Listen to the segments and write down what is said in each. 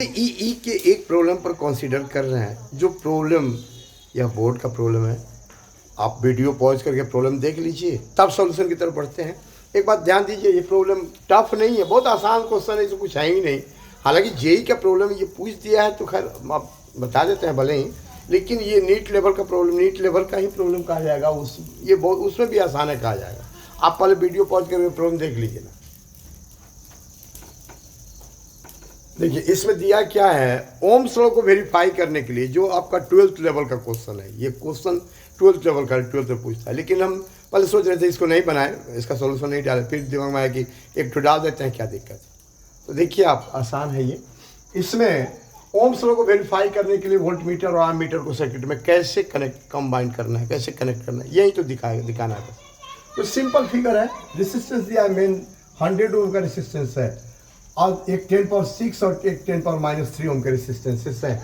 ई के एक प्रॉब्लम पर कंसीडर कर रहे हैं। जो प्रॉब्लम या बोर्ड का प्रॉब्लम है, आप वीडियो पॉज करके प्रॉब्लम देख लीजिए, तब सॉल्यूशन की तरफ बढ़ते हैं। एक बात ध्यान दीजिए, ये प्रॉब्लम टफ नहीं है, बहुत आसान क्वेश्चन है, इसमें कुछ है ही नहीं। हालांकि जेई का प्रॉब्लम ये पूछ दिया है तो खैर आप बता देते हैं भले ही, लेकिन ये नीट लेवल का प्रॉब्लम, नीट लेवल का ही प्रॉब्लम कहा जाएगा। ये बहुत उसमें भी आसान है कहा जाएगा। आप पहले वीडियो पॉज करके प्रॉब्लम देख लीजिए ना। देखिए इसमें दिया क्या है, ओम्स लॉ को वेरीफाई करने के लिए, जो आपका 12th लेवल का क्वेश्चन है, ये क्वेश्चन 12th लेवल का 12th में पूछता है। लेकिन हम पहले सोच रहे थे इसको नहीं बनाए, इसका सॉल्यूशन नहीं डाले, फिर दिमाग में आया कि एक ठो डाल देते हैं, क्या दिक्कत है। तो देखिए आप, आसान है ये। इसमें ओम्स लॉ को वेरीफाई करने के लिए वोल्ट मीटर और आर्म मीटर को सर्किट में कैसे कंबाइन करना है, कैसे कनेक्ट करना है, यही तो दिखाना है। तो सिंपल फिगर है, रेसिस्टेंस दिया है, मेन 100 ओम का रेसिस्टेंस है और एक 10⁻6 और एक 10⁻³ ओम के रेसिस्टेंसेस है।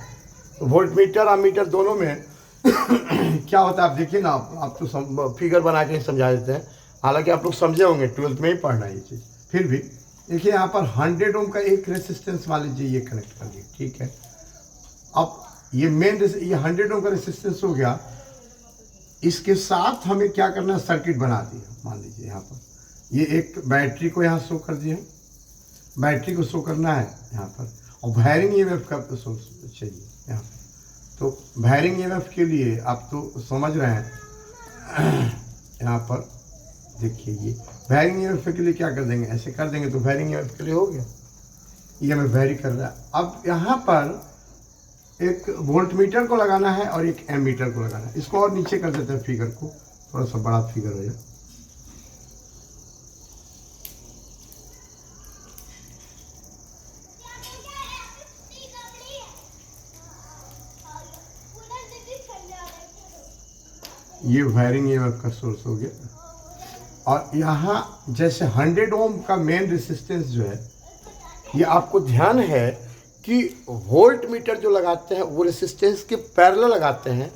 तो वोल्ट मीटर और मीटर दोनों में क्या होता है आप देखिए ना। आप तो फिगर बना के समझा देते हैं, हालांकि आप लोग समझे होंगे, 12th में ही पढ़ना है ये चीज़। फिर भी देखिए यहाँ पर 100 ओम का एक रेसिस्टेंस मान लीजिए, ये कनेक्ट कर दिए, ठीक है। अब ये मेन ये 100 ओम का रेसिस्टेंस हो गया। इसके साथ हमें क्या करना है, सर्किट बना दिया। मान लीजिए यहाँ पर ये एक बैटरी को यहाँ शो कर दिया, बैटरी को शो करना है यहाँ पर, और वायरिंग ईएमएफ का सोर्स चाहिए यहाँ पर। तो वायरिंग ईएमएफ के लिए आप तो समझ रहे हैं, यहाँ पर देखिए ये वायरिंग ईएमएफ के लिए क्या कर देंगे, ऐसे कर देंगे तो वायरिंग ईएमएफ के लिए हो गया, ईएमएफ वैरी कर रहा है। अब यहाँ पर एक वोल्ट मीटर को लगाना है और एक एम मीटर को लगाना है। इसको और नीचे कर देते हैं, फिगर को थोड़ा सा बड़ा फिगर हो जाए। ये वायरिंग ईएमएफ का सोर्स हो गया। और यहाँ जैसे 100 ओम का मेन रेसिस्टेंस जो है, ये आपको ध्यान है कि वोल्ट मीटर जो लगाते हैं वो रेसिस्टेंस के पैरेलल लगाते हैं,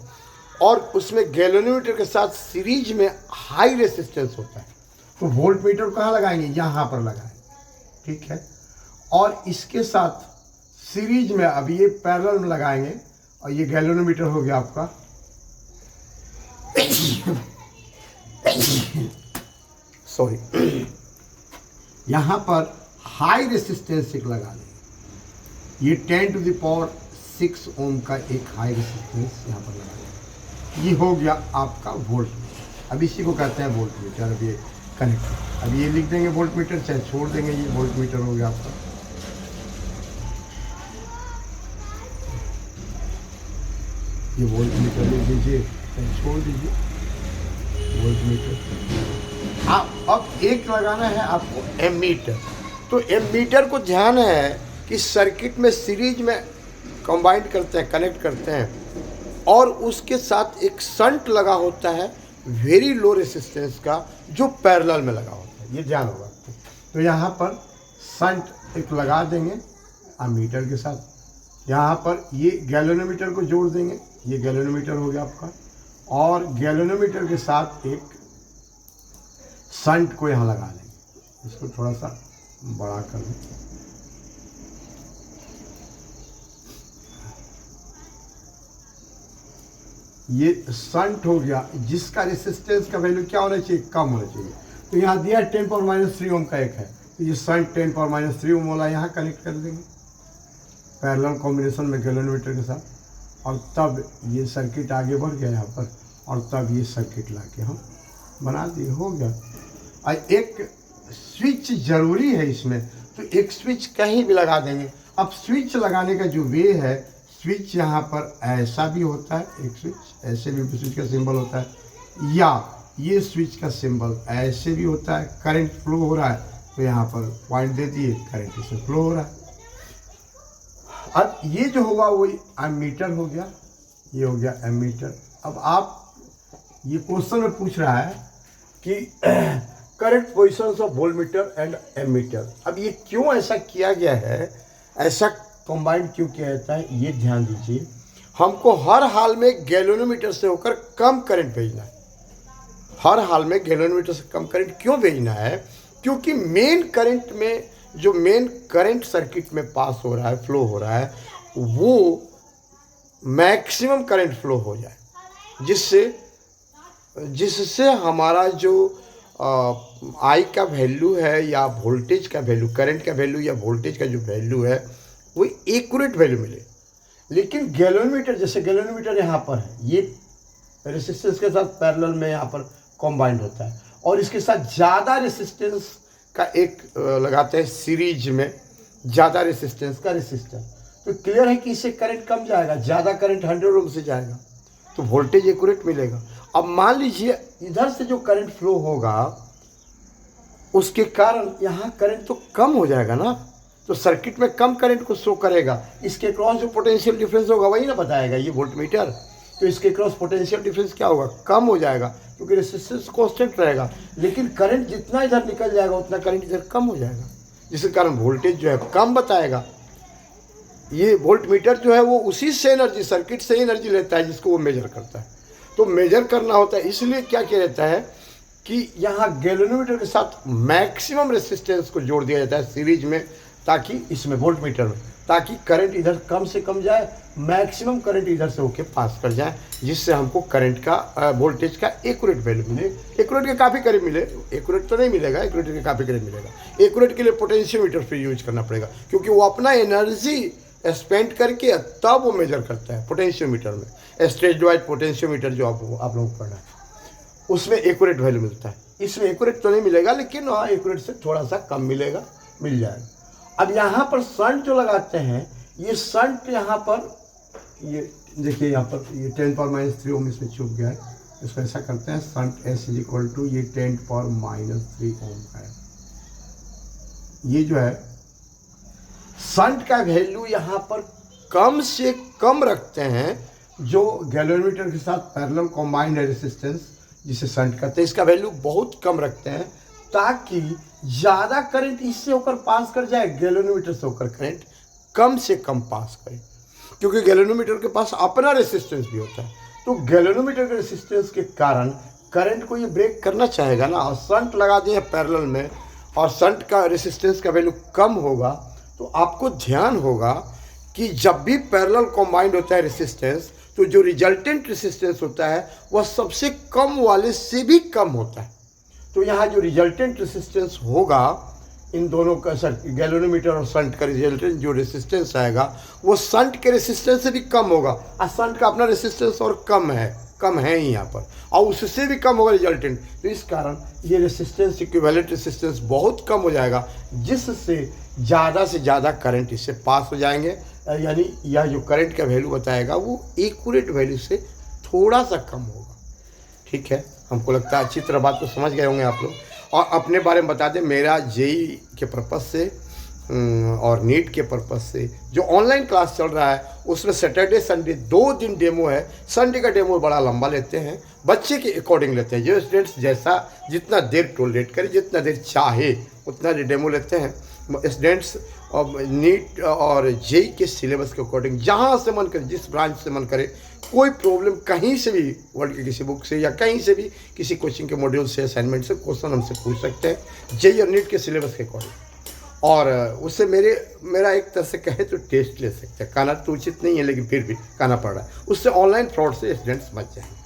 और उसमें गैल्वेनोमीटर के साथ सीरीज में हाई रेसिस्टेंस होता है। तो वोल्ट मीटर कहाँ लगाएंगे, यहाँ पर लगाएंगे, ठीक है। और इसके साथ सीरीज में अब ये पैरेलल में लगाएंगे, और ये गैल्वेनोमीटर हो गया आपका। सॉरी, यहाँ पर हाई रेसिस्टेंस एक लगा देंगे। ये 10⁻6 ओम का एक हाई रेसिस्टेंस यहाँ पर लगा देंगे। ये हो गया आपका वोल्ट मीटर। अब इसी को कहते हैं वोल्ट मीटर। अब ये कनेक्ट, अब ये लिख देंगे वोल्ट मीटर, चाहे छोड़ देंगे, ये वोल्ट मीटर हो गया आपका। ये वोल्ट मीटर लिख दीजिए, चाहे छोड़ दीजिए, वोल्ट मीटर। अब एक लगाना है आपको एम मीटर। तो एम मीटर को ध्यान है कि सर्किट में सीरीज में कंबाइन करते हैं, कनेक्ट करते हैं, और उसके साथ एक शंट लगा होता है वेरी लो रेसिस्टेंस का, जो पैरेलल में लगा होता है, ये ध्यान होगा। तो यहाँ पर शंट एक लगा देंगे मीटर के साथ। यहाँ पर ये गैल्वेनोमीटर को जोड़ देंगे, ये गैल्वेनोमीटर हो गया आपका, और गैल्वेनोमीटर के साथ एक शंट को यहाँ लगा देंगे। इसको थोड़ा सा बड़ा कर दें। ये शंट हो गया, जिसका रेसिस्टेंस का वैल्यू क्या होना चाहिए, कम होना चाहिए। तो यहाँ दिया 10⁻³ ओम का एक है, तो ये शंट 10⁻³ ओम वाला यहाँ कनेक्ट कर देंगे पैरेलल कॉम्बिनेशन में गैल्वेनोमीटर के साथ। और तब ये सर्किट आगे बढ़ गया यहाँ पर, और तब ये सर्किट ला के हम बना दिए, हो गया। और एक स्विच जरूरी है इसमें, तो एक स्विच कहीं भी लगा देंगे। अब स्विच लगाने का जो वे है, स्विच यहाँ पर ऐसा भी होता है, एक स्विच ऐसे भी स्विच का सिंबल होता है, या ये स्विच का सिंबल ऐसे भी होता है। करंट फ्लो हो रहा है तो यहाँ पर पॉइंट दे दिए, करंट इसमें फ्लो हो रहा है। अब ये जो होगा वो एमीटर हो गया, ये हो गया एमीटर। अब आप ये क्वेश्चन में पूछ रहा है कि correct positions of voltmeter and ammeter. अब ये क्यों ऐसा किया गया है, ऐसा कंबाइन क्यों किया जाता है, ये ध्यान दीजिए। हमको हर हाल में गैल्वेनोमीटर से होकर कम करंट भेजना है। हर हाल में गैल्वेनोमीटर से कम करंट क्यों भेजना है, क्योंकि मेन करंट में जो मेन करंट सर्किट में पास हो रहा है, फ्लो हो रहा है, वो मैक्सिमम करंट फ्लो हो जाए, जिससे हमारा जो आई का वैल्यू है या वोल्टेज का वैल्यू, करंट का वैल्यू या वोल्टेज का जो वैल्यू है वो एक्यूरेट वैल्यू मिले। लेकिन गैल्वेनोमीटर, जैसे गैल्वेनोमीटर यहाँ पर है, ये रेसिस्टेंस के साथ पैरेलल में यहाँ पर कॉम्बाइंड होता है, और इसके साथ ज़्यादा रेसिस्टेंस का एक लगाते हैं सीरीज में, ज़्यादा रेसिस्टेंस का रेसिस्टर, तो क्लियर है कि इससे करंट कम जाएगा, ज़्यादा करंट 100 ओम से जाएगा तो वोल्टेज एक्यूरेट मिलेगा। अब मान लीजिए इधर से जो करंट फ्लो होगा उसके कारण यहाँ करंट तो कम हो जाएगा ना, तो सर्किट में कम करंट को शो करेगा। इसके क्रॉस जो पोटेंशियल डिफरेंस होगा वही ना बताएगा ये वोल्टमीटर, तो इसके क्रॉस पोटेंशियल डिफरेंस क्या होगा, कम हो जाएगा, क्योंकि रेसिस्टेंस कांस्टेंट रहेगा। लेकिन करंट जितना इधर निकल जाएगा उतना करंट इधर कम हो जाएगा, जिसके कारण वोल्टेज जो है कम बताएगा। ये वोल्टमीटर जो है वो उसी से एनर्जी, सर्किट से एनर्जी लेता है जिसको वो मेजर करता है। तो मेजर करना होता है, इसलिए क्या किया जाता है कि यहाँ गैल्वेनोमीटर के साथ मैक्सिमम रेसिस्टेंस को जोड़ दिया जाता है सीरीज में, ताकि इसमें वोल्टमीटर में, ताकि करंट इधर कम से कम जाए, मैक्सिमम करंट इधर से होके पास कर जाए, जिससे हमको करंट का वोल्टेज का एक्यूरेट वैल्यू मिले। एक्यूरेट के काफ़ी करीब मिले, एक्यूरेट तो नहीं मिलेगा, एक्यूरेट के काफ़ी करीब मिलेगा। एक्यूरेट के लिए पोटेंशियोमीटर फिर यूज करना पड़ेगा, क्योंकि वो अपना एनर्जी स्पेंड करके तब वो मेजर करता है पोटेंशियोमीटर में। स्टेज वाइज पोटेंशियोमीटर जो आप लोगों को पढ़ना है उसमें एक्यूरेट वैल्यू मिलता है, इसमें एक्यूरेट तो नहीं मिलेगा, लेकिन वहाँ एक्यूरेट से थोड़ा सा कम मिलेगा, मिल जाएगा। अब यहाँ पर शंट जो लगाते हैं, ये शंट यहाँ पर, ये देखिए यहाँ पर ये 10⁻³ ओम इसमें चुप गया है, इसको ऐसा करते हैं शंट S = ये 10⁻³ ओम है। ये जो है शंट का वैल्यू यहाँ पर कम से कम रखते हैं, जो गैल्वेनोमीटर के साथ पैरेलल कॉम्बाइंड है रेसिस्टेंस जिसे शंट कहते हैं, इसका वैल्यू बहुत कम रखते हैं, ताकि ज़्यादा करंट इससे होकर पास कर जाए, गैल्वेनोमीटर से होकर करंट कम से कम पास करे, क्योंकि गैल्वेनोमीटर के पास अपना रेसिस्टेंस भी होता है। तो गैल्वेनोमीटर के रेसिस्टेंस के कारण करंट को ये ब्रेक करना चाहेगा ना, और शंट लगा दिए पैरेलल में, और शंट का रेसिस्टेंस का वैल्यू कम होगा, तो आपको ध्यान होगा कि जब भी पैरेलल कॉम्बाइंड होता है रेसिस्टेंस, तो जो रिजल्टेंट रेसिस्टेंस होता है वह सबसे कम वाले से भी कम होता है। तो यहाँ जो रिजल्टेंट रेसिस्टेंस होगा इन दोनों का, गैल्वेनोमीटर और शंट का रिजल्टेंट जो रेसिस्टेंस आएगा वो शंट के रेसिस्टेंस से भी कम होगा, और शंट का अपना रेसिस्टेंस और कम है ही यहाँ पर, और उससे भी कम होगा रिजल्टेंट। तो इस कारण ये रेसिस्टेंस, इक्विवेलेंट रेसिस्टेंस बहुत कम हो जाएगा, जिससे ज़्यादा से ज़्यादा करंट इससे पास हो जाएंगे, यानी यह जो करंट का वैल्यू बताएगा वो एक्यूरेट वैल्यू से थोड़ा सा कम होगा। ठीक है, हमको लगता है अच्छी तरह बात को समझ गए होंगे आप लोग। और अपने बारे में बता दें, मेरा जेई के पर्पज़ से और नीट के पर्पज़ से जो ऑनलाइन क्लास चल रहा है उसमें सैटरडे संडे 2 दिन डेमो है। संडे का डेमो बड़ा लंबा लेते हैं, बच्चे के अकॉर्डिंग लेते हैं, जो स्टूडेंट्स जैसा जितना देर टॉलरेट करे, जितना देर चाहे उतना डेमो लेते हैं। स्टूडेंट्स और नीट और जेई के सिलेबस के अकॉर्डिंग जहाँ से मन करे, जिस ब्रांच से मन करे, कोई प्रॉब्लम कहीं से भी वर्ल्ड की किसी बुक से या कहीं से भी किसी कोचिंग के मॉड्यूल से, असाइनमेंट से क्वेश्चन हमसे पूछ सकते हैं जेई और नीट के सिलेबस के अकॉर्डिंग। और उससे मेरा एक तरह से कहे तो टेस्ट ले सकते हैं। कहना तो उचित नहीं है, लेकिन फिर भी कहना पड़ रहा है। उससे ऑनलाइन फ्रॉड से स्टूडेंट्स बच जाएंगे।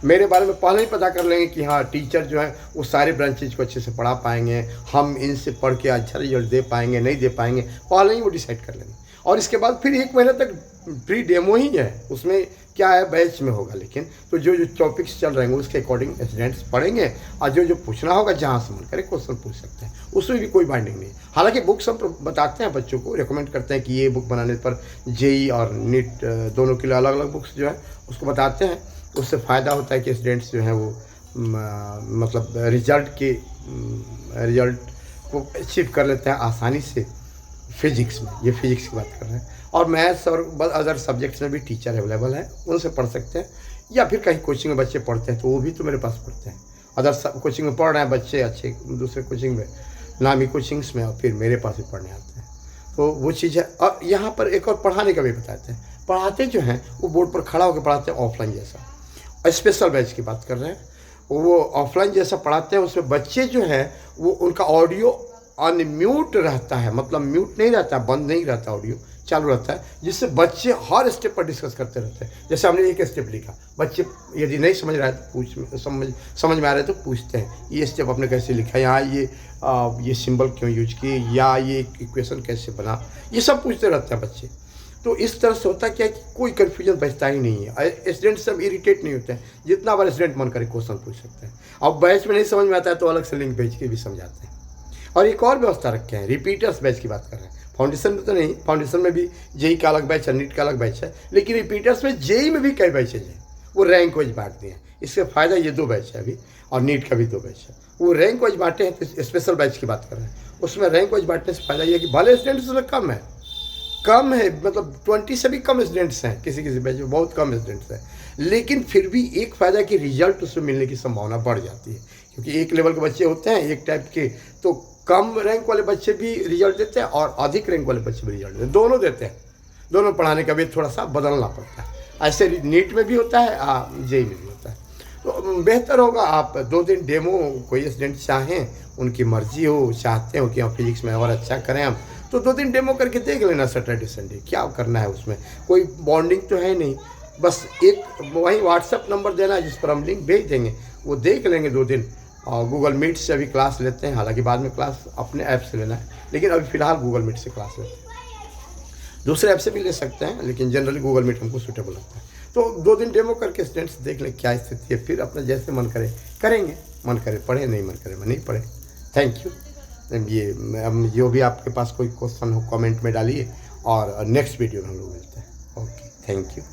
मेरे बारे में पहले ही पता कर लेंगे कि हाँ, टीचर जो है वो सारे ब्रांचेज को अच्छे से पढ़ा पाएंगे, हम इनसे पढ़ के अच्छा रिजल्ट दे पाएंगे नहीं दे पाएंगे, पहले ही वो डिसाइड कर लेंगे। और इसके बाद फिर 1 महीने तक फ्री डेमो ही है, उसमें क्या है बैच में होगा, लेकिन तो जो टॉपिक्स चल रहे हैं उसके अकॉर्डिंग स्टूडेंट्स पढ़ेंगे, और जो पूछना होगा जहाँ से मन करे क्वेश्चन पूछ सकते हैं, उसमें भी कोई बाइंडिंग नहीं। हालांकि बुक्स हम बताते हैं, बच्चों को रिकमेंड करते हैं कि ये बुक बनाने पर जेई और नीट दोनों के लिए अलग अलग बुक्स जो है उसको बताते हैं। उससे फ़ायदा होता है कि स्टूडेंट्स जो हैं वो मतलब रिजल्ट को अचीव कर लेते हैं आसानी से। फिजिक्स में, ये फिजिक्स की बात कर रहे हैं, और मैथ्स और अदर सब्जेक्ट्स में भी टीचर अवेलेबल हैं, उनसे पढ़ सकते हैं। या फिर कहीं कोचिंग में बच्चे पढ़ते हैं तो वो भी तो मेरे पास पढ़ते हैं। अदर कोचिंग में पढ़ रहे हैं बच्चे अच्छे, दूसरे कोचिंग में, नामी कोचिंग्स में, और फिर मेरे पास भी पढ़ने आते हैं। तो वो चीज़ है। और यहाँ पर एक और पढ़ाने का भी बताते हैं। पढ़ाते जो हैं वो बोर्ड पर खड़ा होकर पढ़ाते हैं, ऑफलाइन जैसा। स्पेशल बैच की बात कर रहे हैं, वो ऑफलाइन जैसा पढ़ाते हैं। उसमें बच्चे जो हैं वो उनका ऑडियो अनम्यूट रहता है, मतलब म्यूट नहीं रहता, बंद नहीं रहता, ऑडियो चालू रहता है, जिससे बच्चे हर स्टेप पर डिस्कस करते रहते हैं। जैसे हमने एक स्टेप लिखा, बच्चे यदि नहीं समझ रहा है तो समझ में आ रहा है तो पूछते हैं ये स्टेप आपने कैसे लिखा, यहाँ ये सिंबल क्यों यूज किए, या ये इक्वेशन कैसे बना, ये सब पूछते रहते हैं बच्चे। तो इस तरह से होता क्या है कि कोई कन्फ्यूजन बचता ही नहीं है, स्टूडेंट सब इरिटेट नहीं होते हैं, जितना बार स्टूडेंट मन करे क्वेश्चन पूछ सकते हैं। अब बैच में नहीं समझ में आता है तो अलग से लिंक भेज के भी समझाते हैं। और एक और व्यवस्था रखे हैं, रिपीटर्स बैच की बात कर रहे हैं, फाउंडेशन में तो नहीं, फाउंडेशन में भी जेई का अलग बैच है, नीट का अलग बैच है, लेकिन रिपीटर्स में जेई में भी कई बैचेज हैं, वो रैंक वाइज बांट दिए हैं। इससे फ़ायदा ये 2 बैच है अभी, और नीट का भी 2 बैच है, वो रैंक वाइज बांटे हैं। तो स्पेशल बैच की बात कर रहे हैं, उसमें रैंक वाइज बांटने से फ़ायदा ये है कि भले स्टूडेंट्स उसमें कम है, मतलब 20 से भी कम स्टूडेंट्स हैं, किसी बैच में बहुत कम स्टूडेंट्स हैं, लेकिन फिर भी एक फ़ायदा कि रिजल्ट उसमें मिलने की संभावना बढ़ जाती है, क्योंकि एक लेवल के बच्चे होते हैं एक टाइप के, तो कम रैंक वाले बच्चे भी रिजल्ट देते हैं और अधिक रैंक वाले बच्चे भी रिजल्ट देते हैं, दोनों देते हैं। दोनों पढ़ाने का भी थोड़ा सा बदलना पड़ता है, ऐसे नीट में भी होता है, जेई में भी होता है। तो बेहतर होगा आप 2 दिन डेमो, कोई स्टूडेंट चाहें, उनकी मर्जी हो, चाहते हो कि हम फिजिक्स में और अच्छा करें हम, तो 2 दिन डेमो करके देख लेना सैटरडे संडे, क्या करना है उसमें, कोई बॉन्डिंग तो है नहीं, बस एक वहीं व्हाट्सएप नंबर देना है जिस पर हम लिंक भेज देंगे, वो देख लेंगे 2 दिन। और गूगल मीट से अभी क्लास लेते हैं, हालांकि बाद में क्लास अपने ऐप से लेना है, लेकिन अभी फ़िलहाल गूगल मीट से क्लास लेते हैं। दूसरे ऐप से भी ले सकते हैं, लेकिन जनरली गूगल मीट हमको सूटेबल लगता है। तो 2 दिन डेमो करके स्टूडेंट्स देख लें क्या स्थिति है, फिर अपना जैसे मन करे करेंगे, मन करे पढ़े, नहीं मन करे नहीं पढ़े। Thank you. ये जो भी आपके पास कोई क्वेश्चन हो कमेंट में डालिए, और नेक्स्ट वीडियो में हम लोग मिलते हैं। Okay, thank you.